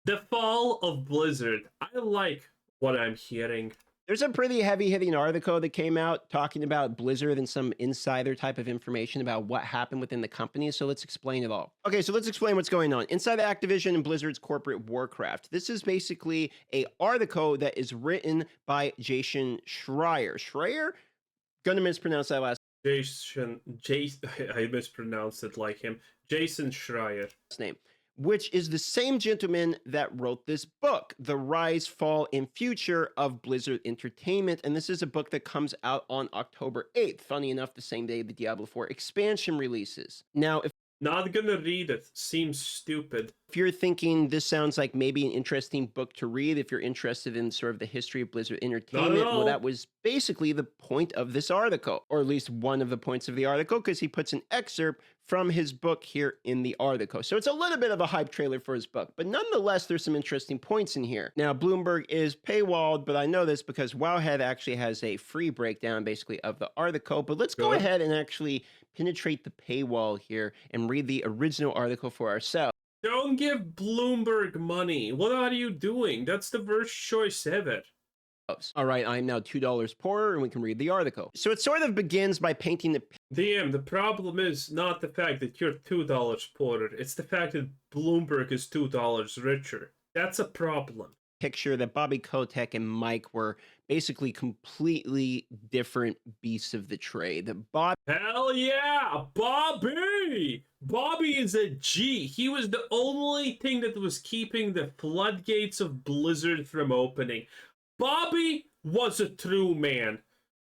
The fall of Blizzard. I like what I'm hearing. There's a pretty heavy-hitting article that came out talking about Blizzard and some insider type of information about what happened within the company. So let's explain it all. Okay, so let's explain what's going on inside Activision and Blizzard's corporate Warcraft. This is basically a article that is written by Jason Shreier. Shreier? Gonna mispronounce that last Jason, I mispronounced it like him. Jason Shreier. name, which is the same gentleman that wrote this book, The Rise, Fall, and Future of Blizzard Entertainment. And this is a book that comes out on October 8th. Funny enough, the same day the Diablo 4 expansion releases. Now, if Not gonna read it. Seems stupid. you're thinking this sounds like maybe an interesting book to read, if you're interested in sort of the history of Blizzard Entertainment, well, all. that was basically the point of this article, or at least one of the points of the article, because he puts an excerpt from his book here in the article. So it's a little bit of a hype trailer for his book, but nonetheless, there's some interesting points in here. Now, Bloomberg is paywalled, but I know this because Wowhead actually has a free breakdown basically of the article, but let's go Good. ahead and actually penetrate the paywall here and read the original article for ourselves. Don't give Bloomberg money. What are you doing? That's the worst choice ever. All right, I'm now $2 poorer, and we can read the article. So it sort of begins by painting the DM, the problem is not the fact that you're $2 poorer. It's the fact that Bloomberg is $2 richer. That's a problem. picture that Bobby Kotick and Mike were basically completely different beasts of the trade. Bobby Hell yeah, Bobby! Bobby is a G. He was the only thing that was keeping the floodgates of Blizzard from opening. Bobby was a true man.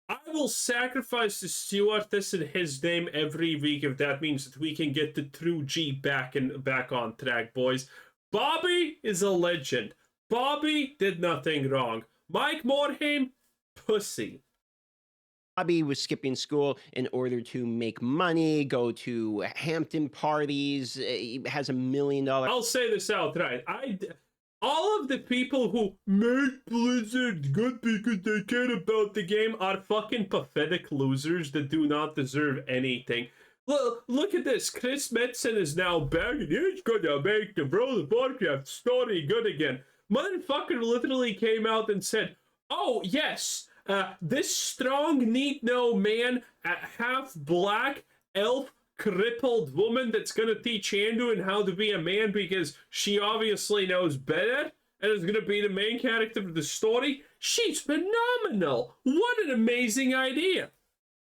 I will sacrifice the stewardess in his name every week if that means that we can get the true G back on track, boys. Bobby is a legend. Bobby did nothing wrong. Mike Morhaime, pussy. Bobby was skipping school in order to make money, go to Hampton parties. He has $1 million. I'll say this outright. All of the people who make Blizzard good because they care about the game are fucking pathetic losers that do not deserve anything. Look at this. Chris Metzen is now back and he's gonna make the World of Warcraft story good again. Motherfucker literally came out and said, oh, yes, this strong, neat-no man, half black, elf, crippled woman that's gonna teach Anduin how to be a man because she obviously knows better and is gonna be the main character of the story. She's phenomenal. What an amazing idea.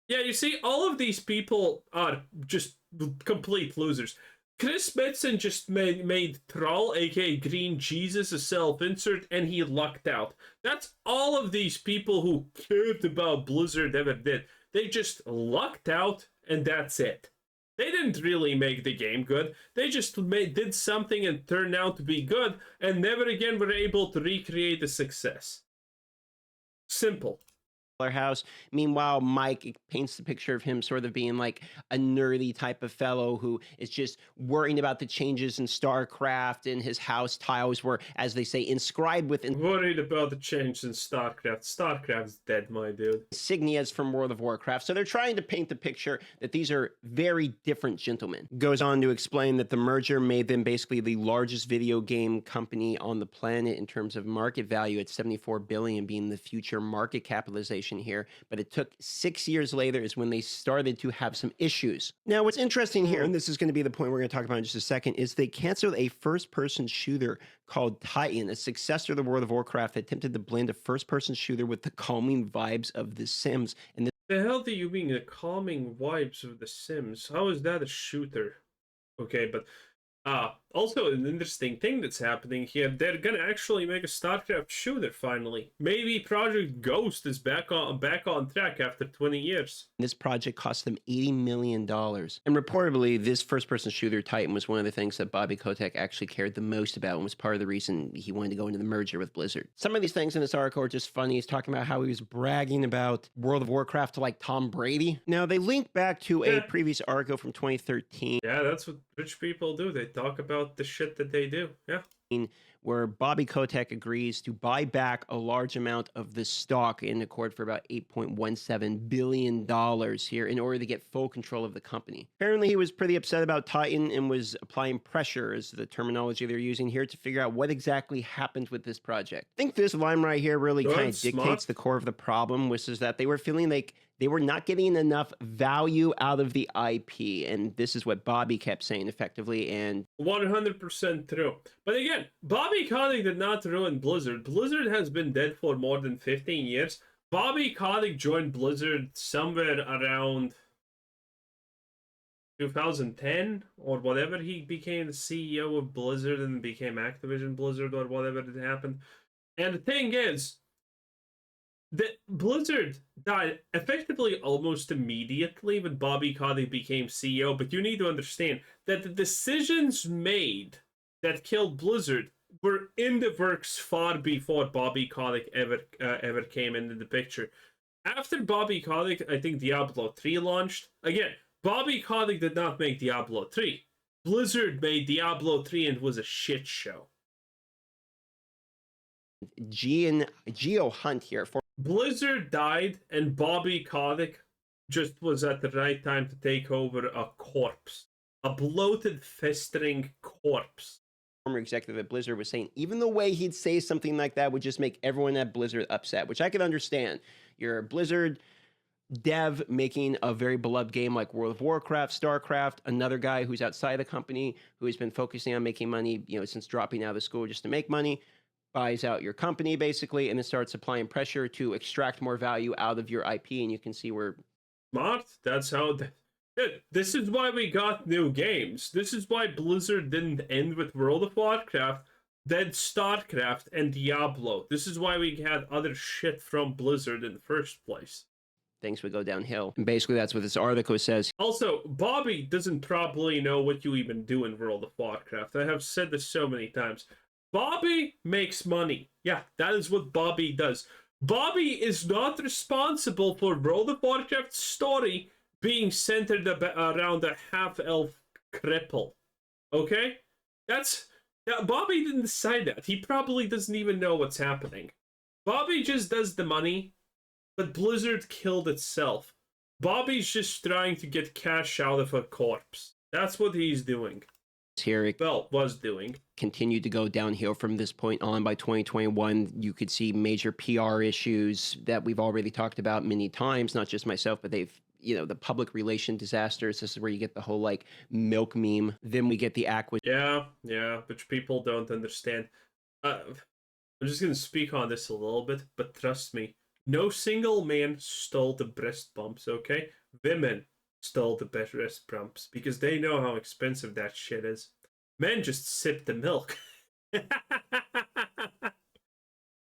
Yeah, you see, all of these people are just complete losers. Chris Metzen just made Thrall, aka Green Jesus, a self-insert, and he lucked out. That's all of these people who cared about Blizzard ever did. They just lucked out, and that's it. They didn't really make the game good. They just did something and turned out to be good, and never again were able to recreate the success. Simple. House. Meanwhile, Mike paints the picture of him sort of being like a nerdy type of fellow who is just worrying about the changes in StarCraft, and his house tiles were, as they say, inscribed with Worried about the change in StarCraft. StarCraft's dead, my dude. insignias from World of Warcraft. So they're trying to paint the picture that these are very different gentlemen. Goes on to explain that the merger made them basically the largest video game company on the planet in terms of market value, at $74 billion being the future market capitalization here, but it took 6 years later is when they started to have some issues. Now, what's interesting here, and this is going to be the point we're going to talk about in just a second, is they canceled a first-person shooter called Titan, a successor to the World of Warcraft that attempted to blend a first-person shooter with the calming vibes of The Sims. And The hell do you mean the calming vibes of The Sims? How is that a shooter? Okay, but also an interesting thing that's happening here, they're gonna actually make a StarCraft shooter finally. Maybe Project Ghost is back on track after 20 years. this project cost them $80 million. And reportedly, this first-person shooter Titan was one of the things that Bobby Kotick actually cared the most about, and was part of the reason he wanted to go into the merger with Blizzard. Some of these things in this article are just funny. He's talking about how he was bragging about World of Warcraft to like Tom Brady. Now, they link back to a previous article from 2013. Yeah, that's what rich people do. They talk about the shit that they do. Yeah. where Bobby Kotick agrees to buy back a large amount of the stock in accord for about $8.17 billion here in order to get full control of the company. Apparently, he was pretty upset about Titan and was applying pressure, is the terminology they're using here, to figure out what exactly happened with this project. I think this line right here really kind of dictates the core of the problem, which is that they were feeling like they were not getting enough value out of the IP. And this is what Bobby kept saying effectively. And 100% true. But again, Bobby Kotick did not ruin Blizzard. Blizzard has been dead for more than 15 years. Bobby Kotick joined Blizzard somewhere around 2010 or whatever. He became the CEO of Blizzard and became Activision Blizzard or whatever it happened. And the thing is, that Blizzard died effectively almost immediately when Bobby Kotick became CEO, but you need to understand that the decisions made that killed Blizzard were in the works far before Bobby Kotick ever came into the picture. After Bobby Kotick, I think Diablo 3 launched. Again, Bobby Kotick did not make Diablo 3. Blizzard made Diablo 3 and it was a shit show. Geo Hunt here for Blizzard died, and Bobby Kotick just was at the right time to take over a corpse. A bloated, festering corpse. Former executive at Blizzard was saying even the way he'd say something like that would just make everyone at Blizzard upset, which I can understand. You're a Blizzard dev making a very beloved game like World of Warcraft, StarCraft, another guy who's outside the company who has been focusing on making money, since dropping out of school just to make money, buys out your company basically, and then starts applying pressure to extract more value out of your IP. And you can see where smart. That's how. This is why we got new games. This is why Blizzard didn't end with World of Warcraft, then StarCraft and Diablo. This is why we had other shit from Blizzard in the first place. Things would go downhill. And basically that's what this article says. Also, Bobby doesn't probably know what you even do in World of Warcraft. I have said this so many times. Bobby makes money. Yeah, that is what Bobby does. Bobby is not responsible for World of Warcraft's story being centered around a half-elf cripple. Okay? Bobby didn't decide that. He probably doesn't even know what's happening. Bobby just does the money, but Blizzard killed itself. Bobby's just trying to get cash out of a corpse. That's what he's doing. Was doing. Continued to go downhill from this point on. By 2021, you could see major PR issues that we've already talked about many times, not just myself, but they've, the public relation disasters. This is where you get the whole milk meme. Then we get the acquisition. Yeah, which people don't understand. I'm just going to speak on this a little bit, but trust me, no single man stole the breast bumps, okay? Women stole the breast bumps because they know how expensive that shit is. Men just sip the milk.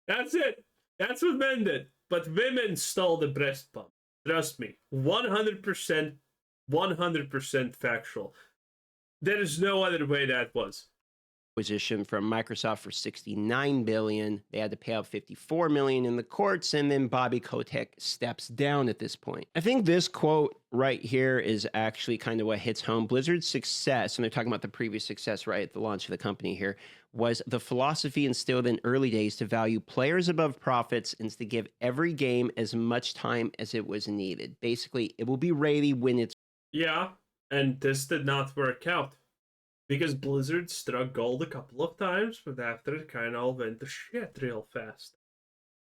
That's it. That's what men did. But women stole the breast bump. Trust me. 100% factual. There is no other way that was. Acquisition from Microsoft for $69 billion. They had to pay out $54 million in the courts, and then Bobby Kotick steps down at this point. I think this quote right here is actually kind of what hits home. Blizzard's success, and they're talking about the previous success right at the launch of the company here, was the philosophy instilled in early days to value players above profits and to give every game as much time as it was needed. Basically, it will be ready when it's... Yeah, and this did not work out. Because Blizzard struck gold a couple of times, but after it kind of all went to shit real fast.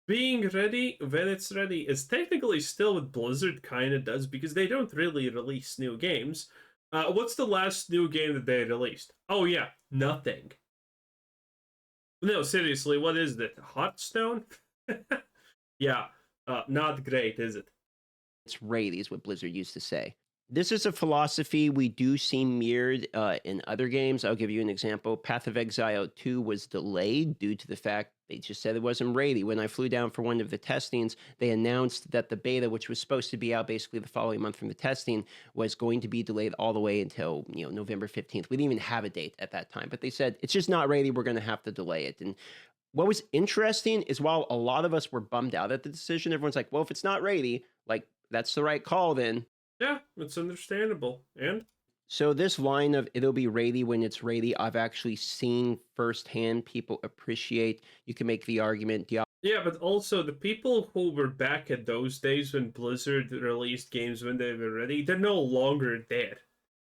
Being ready when it's ready is technically still what Blizzard kind of does because they don't really release new games. What's the last new game that they released? Oh yeah, nothing. No, seriously, what is it? Hearthstone? Yeah, not great, is it? It's ready is what Blizzard used to say. This is a philosophy we do see mirrored in other games. I'll give you an example. Path of Exile 2 was delayed due to the fact they just said it wasn't ready. When I flew down for one of the testings, they announced that the beta, which was supposed to be out basically the following month from the testing, was going to be delayed all the way until November 15th. We didn't even have a date at that time, but they said, it's just not ready. We're going to have to delay it. And what was interesting is while a lot of us were bummed out at the decision, everyone's like, well, if it's not ready, that's the right call then. Yeah, it's understandable. And So this line of "it'll be ready when it's ready," I've actually seen firsthand people appreciate. You can make the argument Yeah, but also the people who were back at those days when Blizzard released games when they were ready, they're no longer there.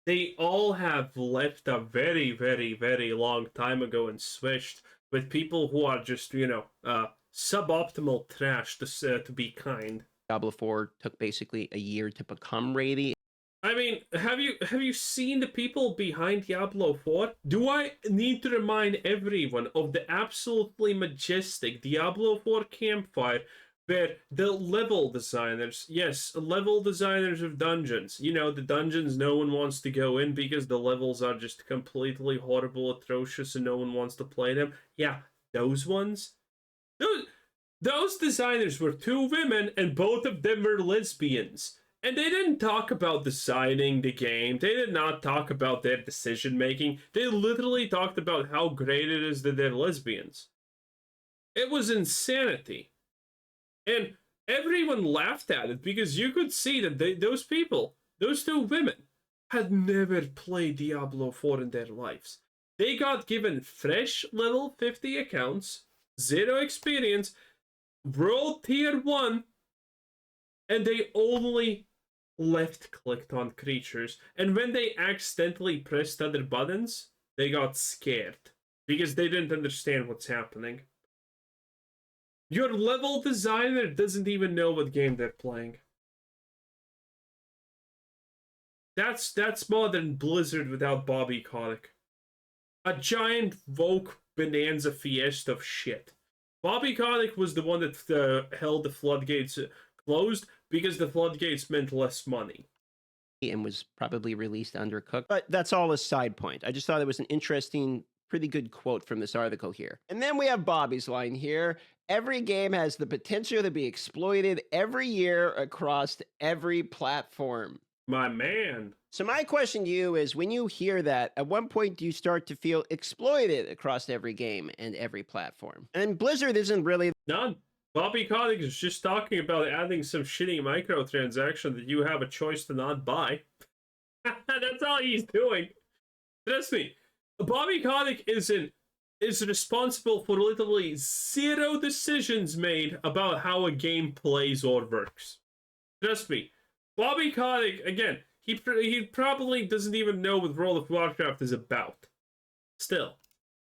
They all have left a very, very, very long time ago and switched with people who are just, suboptimal trash to be kind. Diablo 4 took basically a year to become ready. I mean, have you seen the people behind Diablo 4? Do I need to remind everyone of the absolutely majestic Diablo 4 campfire where the level designers, yes, level designers of dungeons, the dungeons no one wants to go in because the levels are just completely horrible, atrocious, and no one wants to play them. Yeah, those ones. Those designers were two women, and both of them were lesbians. And they didn't talk about designing the game. They did not talk about their decision making. They literally talked about how great it is that they're lesbians. It was insanity. And everyone laughed at it because you could see that those people, those two women, had never played Diablo 4 in their lives. They got given fresh level 50 accounts, zero experience, world tier 1, and they only left clicked on creatures. And when they accidentally pressed other buttons, they got scared because they didn't understand what's happening. Your level designer doesn't even know what game they're playing. That's modern Blizzard without Bobby Kotick. A giant woke bonanza fiesta of shit. Bobby Kotick was the one that held the floodgates closed because the floodgates meant less money. And was probably released undercooked. But that's all a side point. I just thought it was an interesting, pretty good quote from this article here. And then we have Bobby's line here. Every game has the potential to be exploited every year across every platform. My man. So my question to you is, when you hear that, at what point do you start to feel exploited across every game and every platform? And Blizzard isn't really... None. Bobby Kotick is just talking about adding some shitty microtransaction that you have a choice to not buy. That's all he's doing. Trust me. Bobby Kotick is responsible for literally zero decisions made about how a game plays or works. Trust me. Bobby Kotick, again, he probably doesn't even know what World of Warcraft is about. Still.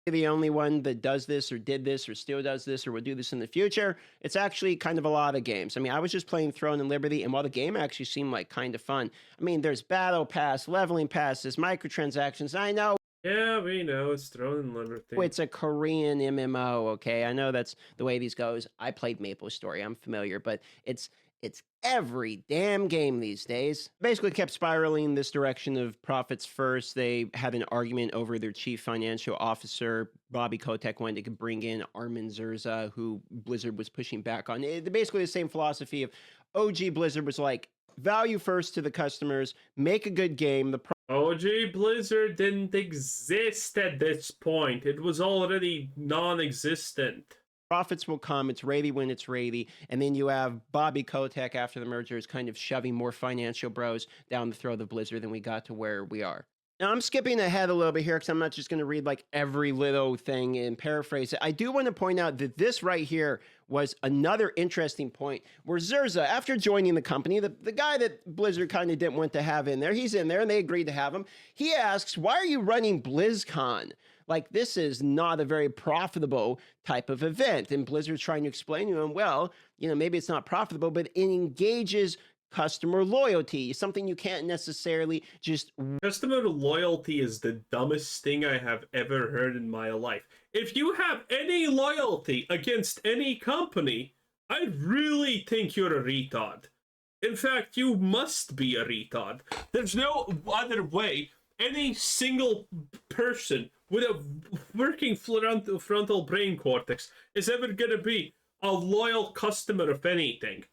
The only one that does this or did this or still does this or will do this in the future. It's actually kind of a lot of games. I mean, I was just playing Throne and Liberty, and while the game actually seemed like kind of fun, I mean, there's battle pass, leveling passes, microtransactions. I know. Yeah, we know it's Throne and Liberty. It's a Korean MMO, okay? I know that's the way these goes. I played Maple Story. I'm familiar, but it's every damn game these days. Basically kept spiraling this direction of profits first. They had an argument over their chief financial officer. Bobby Kotick wanted to bring in Armin Zerza, who Blizzard was pushing back on. Basically the same philosophy of OG Blizzard was like, value first to the customers, make a good game. OG Blizzard didn't exist at this point. It was already non-existent. Profits will come. It's ready when it's ready. And then you have Bobby Kotick after the merger is kind of shoving more financial bros down the throat of Blizzard than we got to where we are. Now, I'm skipping ahead a little bit here because I'm not just going to read like every little thing and paraphrase it. I do want to point out that this right here was another interesting point where Zerza, after joining the company, the guy that Blizzard kind of didn't want to have in there, he's in there and they agreed to have him. He asks, why are you running BlizzCon? Like, this is not a very profitable type of event. And Blizzard's trying to explain to him, well, maybe it's not profitable, but it engages customer loyalty, something you can't necessarily just... Customer loyalty is the dumbest thing I have ever heard in my life. If you have any loyalty against any company, I really think you're a retard. In fact, you must be a retard. There's no other way any single person with a working frontal brain cortex is ever going to be a loyal customer of anything.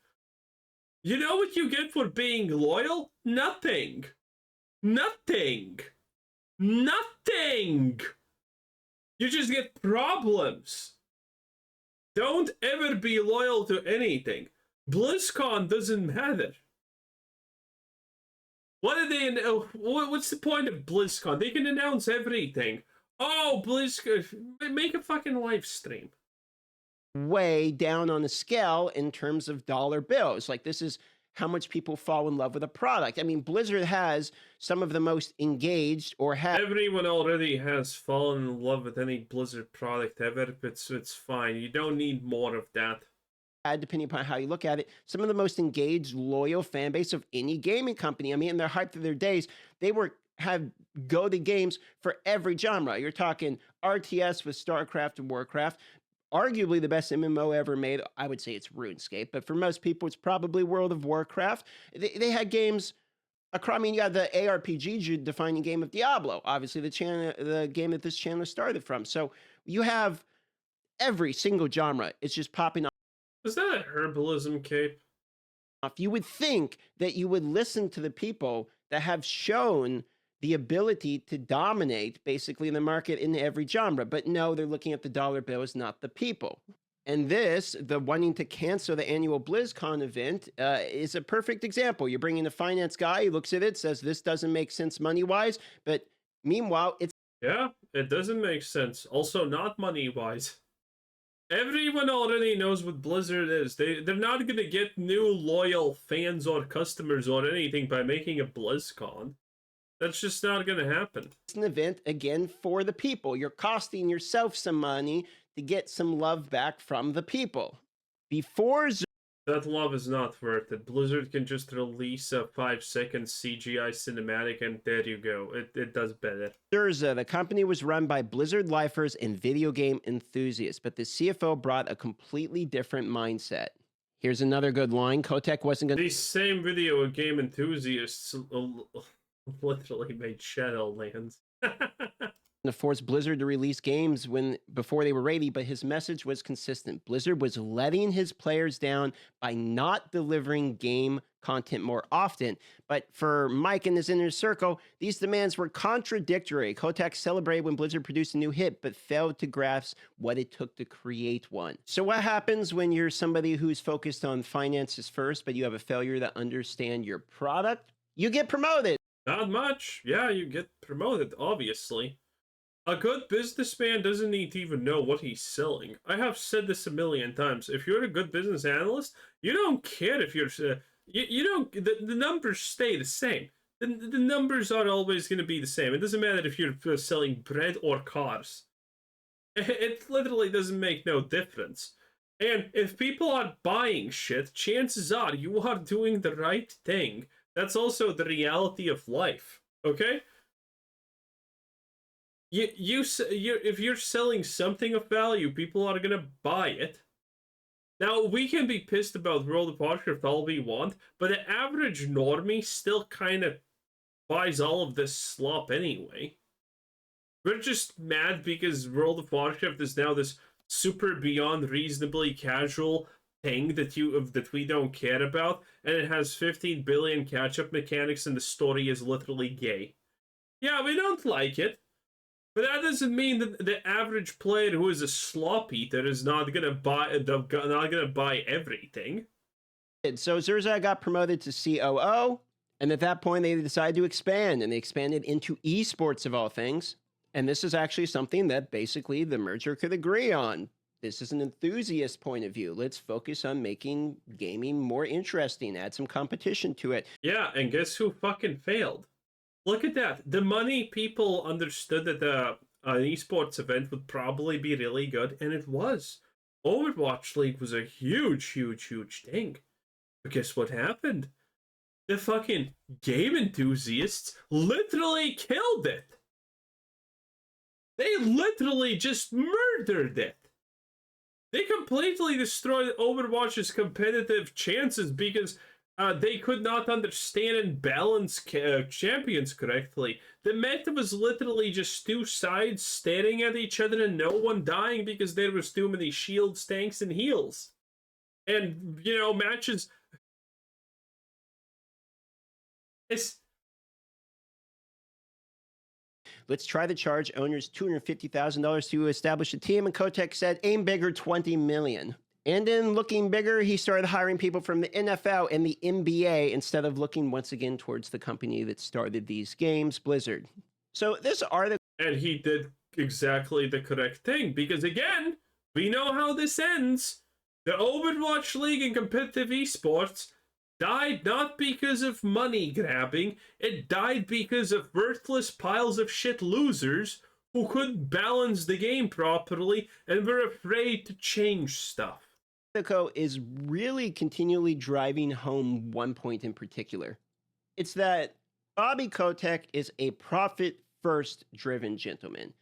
You know what you get for being loyal? Nothing. Nothing. Nothing. You just get problems. Don't ever be loyal to anything. BlizzCon doesn't matter. What are they? What's the point of BlizzCon? They can announce everything. Oh, BlizzCon, make a fucking live stream. Way down on the scale in terms of dollar bills. Like, this is how much people fall in love with a product. I mean, Blizzard has some of the most engaged or have. Everyone already has fallen in love with any Blizzard product ever. It's fine. You don't need more of that. Depending upon how you look at it, some of the most engaged, loyal fan base of any gaming company. I mean, in their hype of their days, they have go-to games for every genre. You're talking RTS with StarCraft and Warcraft. Arguably the best MMO ever made. I would say it's RuneScape, but for most people, it's probably World of Warcraft. They had games. I mean, you got the ARPG defining game of Diablo, obviously the game that this channel started from. So you have every single genre. It's just popping off. Is that a herbalism cape? You would think that you would listen to the people that have shown the ability to dominate basically in the market in every genre. But no, they're looking at the dollar bills, not the people. And this, the wanting to cancel the annual BlizzCon event, is a perfect example. You're bringing a finance guy, he looks at it, says this doesn't make sense money-wise, but meanwhile, it's... Yeah, it doesn't make sense. Also, not money-wise. Everyone already knows what Blizzard is. They're not going to get new loyal fans or customers or anything by making a BlizzCon. That's just not going to happen. It's an event, again, for the people. You're costing yourself some money to get some love back from the people. Before... That love is not worth it. Blizzard can just release a 5-second CGI cinematic and there you go. It does better. Zurza, the company was run by Blizzard lifers and video game enthusiasts, but the CFO brought a completely different mindset. Here's another good line. Kotick wasn't going to... These same video game enthusiasts literally made Shadowlands. to force Blizzard to release games before they were ready, but his message was consistent. Blizzard was letting his players down by not delivering game content more often. But for Mike and his inner circle, these demands were contradictory. Kotick celebrated when Blizzard produced a new hit, but failed to grasp what it took to create one. So what happens when you're somebody who's focused on finances first, but you have a failure to understand your product? You get promoted. Not much. Yeah, you get promoted, obviously. A good businessman doesn't need to even know what he's selling. I have said this a million times. If you're a good business analyst, you don't care if you're... you don't... The numbers stay the same. The numbers are always going to be the same. It doesn't matter if you're selling bread or cars. It literally doesn't make no difference. And if people are buying shit, chances are you are doing the right thing. That's also the reality of life, okay? If you're selling something of value, people are gonna buy it. Now, we can be pissed about World of Warcraft all we want, but the average normie still kind of buys all of this slop anyway. We're just mad because World of Warcraft is now this super beyond reasonably casual thing that we don't care about, and it has 15 billion catch-up mechanics and the story is literally gay. Yeah, we don't like it, but that doesn't mean that the average player who is a slop eater is not gonna buy everything. So Zurza got promoted to COO, and at that point they decided to expand, and they expanded into esports of all things. And this is actually something that basically the merger could agree on. This is an enthusiast point of view. Let's focus on making gaming more interesting, add some competition to it. Yeah, and guess who fucking failed? Look at that. The money people understood that an esports event would probably be really good, and it was. Overwatch League was a huge thing. But guess what happened? The fucking game enthusiasts literally killed it. They literally just murdered it. They completely destroyed Overwatch's competitive chances because they could not understand and balance champions correctly. The meta was literally just two sides staring at each other and no one dying because there was too many shields, tanks, and heals. And, you know, matches... Let's try to charge owners $250,000 to establish a team, and Kotick said, aim bigger, $20 million. And in looking bigger, he started hiring people from the NFL and the NBA instead of looking once again towards the company that started these games, Blizzard. So this article... And he did exactly the correct thing, because again, we know how this ends. The Overwatch League and competitive esports died not because of money grabbing, it died because of worthless piles of shit losers who couldn't balance the game properly and were afraid to change stuff. Is really continually driving home one point in particular. It's that Bobby Kotick is a profit-first driven gentleman.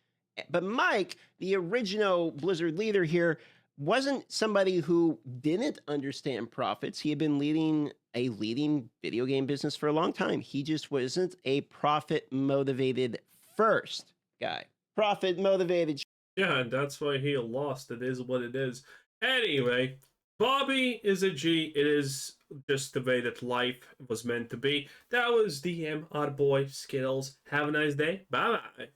But Mike, the original Blizzard leader here, wasn't somebody who didn't understand profits. He had been leading a video game business for a long time. He just wasn't a profit-motivated first guy. Profit-motivated. Yeah, and that's why he lost. It is what it is. Anyway, Bobby is a G. It is just the way that life was meant to be. That was DM, our boy Skittles. Have a nice day. Bye-bye.